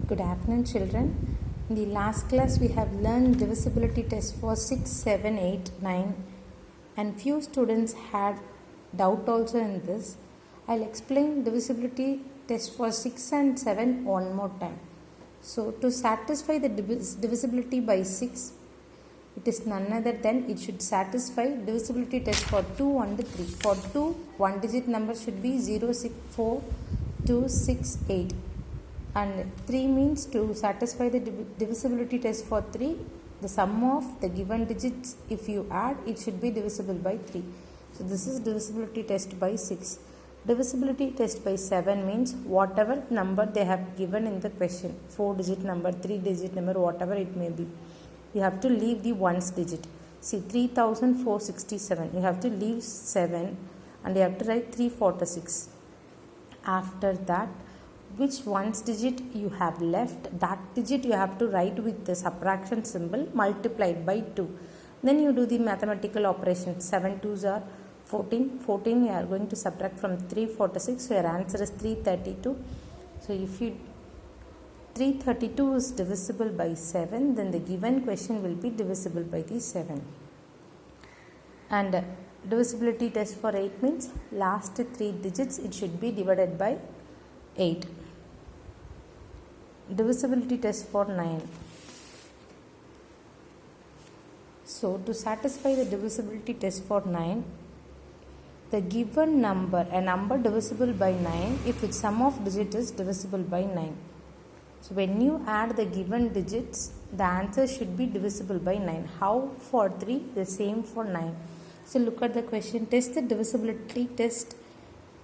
Good afternoon, children. In the last class, we have learned divisibility test for 6, 7, 8, 9, and few students had doubt also in this. I'll explain divisibility test for 6 and 7 one more time. So, to satisfy the divisibility by 6, it is none other than it should satisfy divisibility test for 2 and 3. For 2, one digit number should be 0, 6, 4, 2, 6, 8. And 3 means to satisfy the divisibility test for 3, the sum of the given digits, if you add, it should be divisible by 3. So, this is divisibility test by 6. Divisibility test by 7 means whatever number they have given in the question, 4 digit number, 3 digit number, whatever it may be, you have to leave the ones digit. See, 3467, you have to leave 7 and you have to write 346. After that, which ones digit you have left, that digit you have to write with the subtraction symbol multiplied by 2. Then you do the mathematical operation. 7 2s are 14. 14 you are going to subtract from 346. So your answer is 332. So if 332 is divisible by 7, then the given question will be divisible by the 7. And divisibility test for 8 means last 3 digits it should be divided by 8. Divisibility test for 9. So, to satisfy the divisibility test for 9, the given number, a number divisible by 9, if its sum of digits is divisible by 9. So, when you add the given digits, the answer should be divisible by 9. How for 3? The same for 9. So, look at the question. Test the divisibility test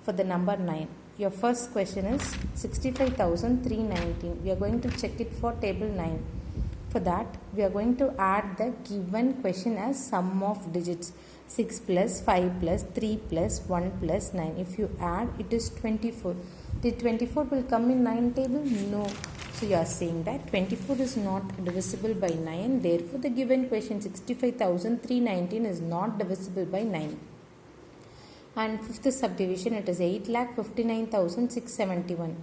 for the number 9. Your first question is 65,319. We are going to check it for table 9. For that, we are going to add the given question as sum of digits. 6 plus 5 plus 3 plus 1 plus 9. If you add, it is 24. The 24 will come in 9 table? No. So, you are saying that 24 is not divisible by 9. Therefore, the given question 65,319 is not divisible by 9. And fifth subdivision, it is 8,59,671.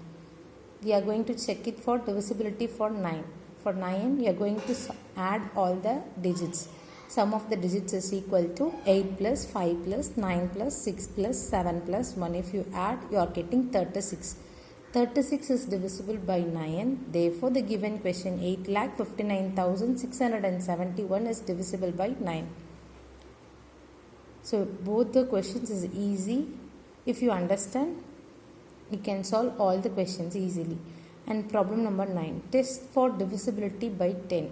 We are going to check it for divisibility for 9. For 9, we are going to add all the digits. Sum of the digits is equal to 8 plus 5 plus 9 plus 6 plus 7 plus 1. If you add, you are getting 36. 36 is divisible by 9. Therefore, the given question 8,59,671 is divisible by 9. So, both the questions is easy. If you understand, you can solve all the questions easily. And problem number 9. Test for divisibility by 10.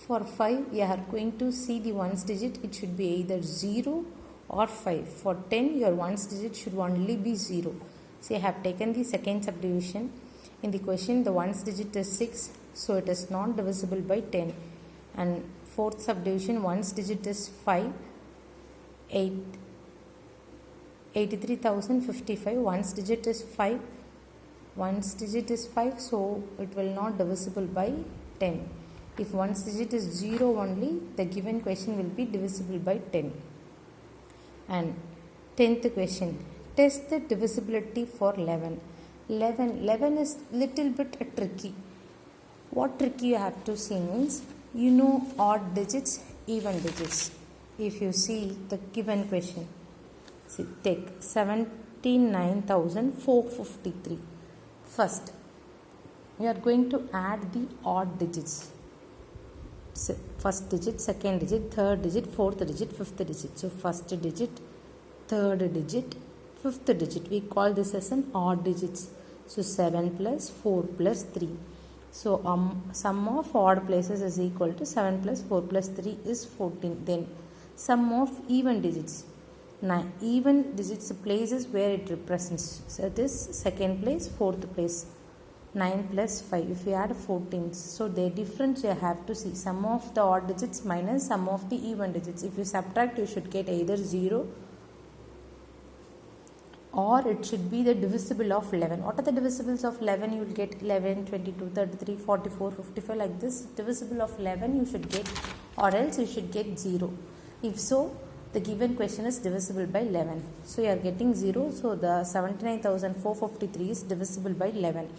For 5, we are going to see the ones digit. It should be either 0 or 5. For 10, your ones digit should only be 0. So, I have taken the second subdivision. In the question, the ones digit is 6. So, it is not divisible by 10. And fourth subdivision, ones digit is 5. 83,055. Ones digit is 5. Ones digit is 5. So, it will not divisible by 10. If ones digit is 0 only, the given question will be divisible by 10. And 10th question. Test the divisibility for 11. 11 is little bit tricky. What tricky you have to see means, you know odd digits, even digits. If you see the given question, see, take 79,453. First, we are going to add the odd digits. So, first digit, second digit, third digit, fourth digit, fifth digit. So, first digit, third digit, fifth digit. We call this as an odd digits. So, 7 plus 4 plus 3. So, sum of odd places is equal to 7 plus 4 plus 3 is 14. Then, sum of even digits. 9. Even digits places where it represents. So, it is second place, fourth place. 9 plus 5. If you add 14. So, the difference you have to see. Sum of the odd digits minus sum of the even digits. If you subtract, you should get either 0 or it should be the divisible of 11. What are the divisibles of 11? You will get 11, 22, 33, 44, 55 like this. Divisible of 11 you should get, or else you should get 0. If so, the given question is divisible by 11. So you are getting 0. So the 79,453 is divisible by 11.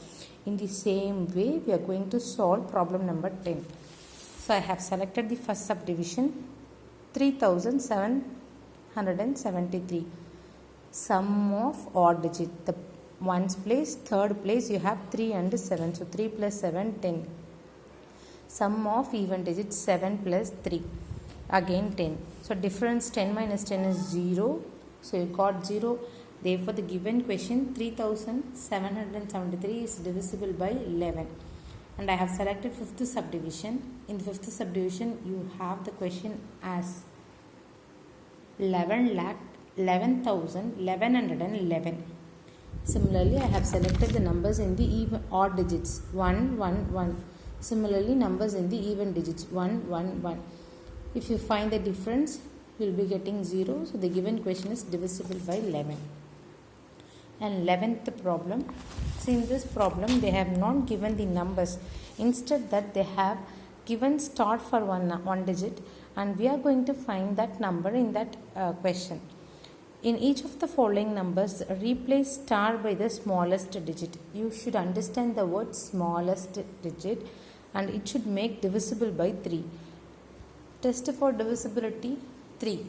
In the same way, we are going to solve problem number 10. So I have selected the first subdivision, 3773. Sum of odd digit. The ones place, third place you have 3 and 7. So 3 plus 7, 10. Sum of even digits 7 plus 3. Again 10. So difference 10 minus 10 is 0. So you got 0. Therefore the given question 3773 is divisible by 11. And I have selected fifth subdivision. In the fifth subdivision you have the question as 11,1111. Similarly, I have selected the numbers in the even odd digits 1, 1, 1. Similarly, numbers in the even digits 1, 1, 1. If you find the difference, you will be getting 0. So the given question is divisible by 11. And 11th problem. So in this problem, they have not given the numbers. Instead, that they have given star for one digit, and we are going to find that number in that question. In each of the following numbers, replace star by the smallest digit. You should understand the word smallest digit, and it should make divisible by 3. Test for divisibility 3.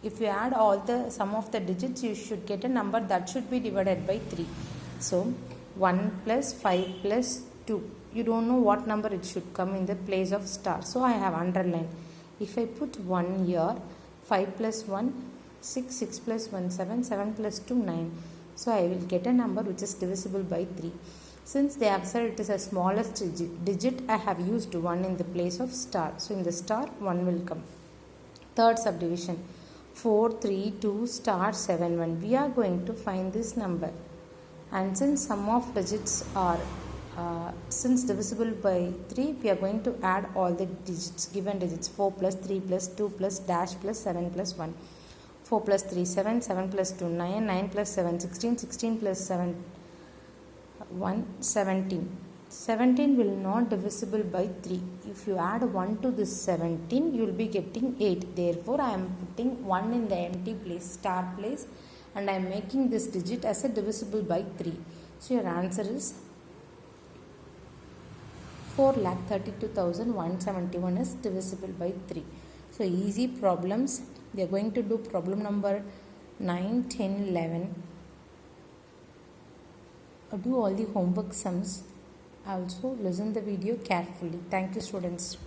If you add all the sum of the digits, you should get a number that should be divided by 3. So 1 plus 5 plus 2. You don't know what number it should come in the place of star. So I have underlined. If I put 1 here, 5 plus 1, 6, 6 plus 1, 7, 7 plus 2, 9. So I will get a number which is divisible by 3. Since they have said it is a smallest digit, I have used 1 in the place of star. So in the star, 1 will come. Third subdivision, 4, 3, 2, star, 7, 1. We are going to find this number. And since sum of digits are since divisible by 3, we are going to add all the digits, given digits 4 plus 3 plus 2 plus dash plus 7 plus 1. 4 plus 3, 7, 7 plus 2, 9, 9 plus 7, 16, 16 plus 7, 1, 17. 17 will not divisible by 3. If you add 1 to this 17, you will be getting 8. Therefore, I am putting 1 in the empty place, star place, and I am making this digit as a divisible by 3. So your answer is 4,32,171 is divisible by 3. So easy problems. We are going to do problem number 9, 10, 11. Do all the homework sums. Also listen the video carefully. Thank you, students.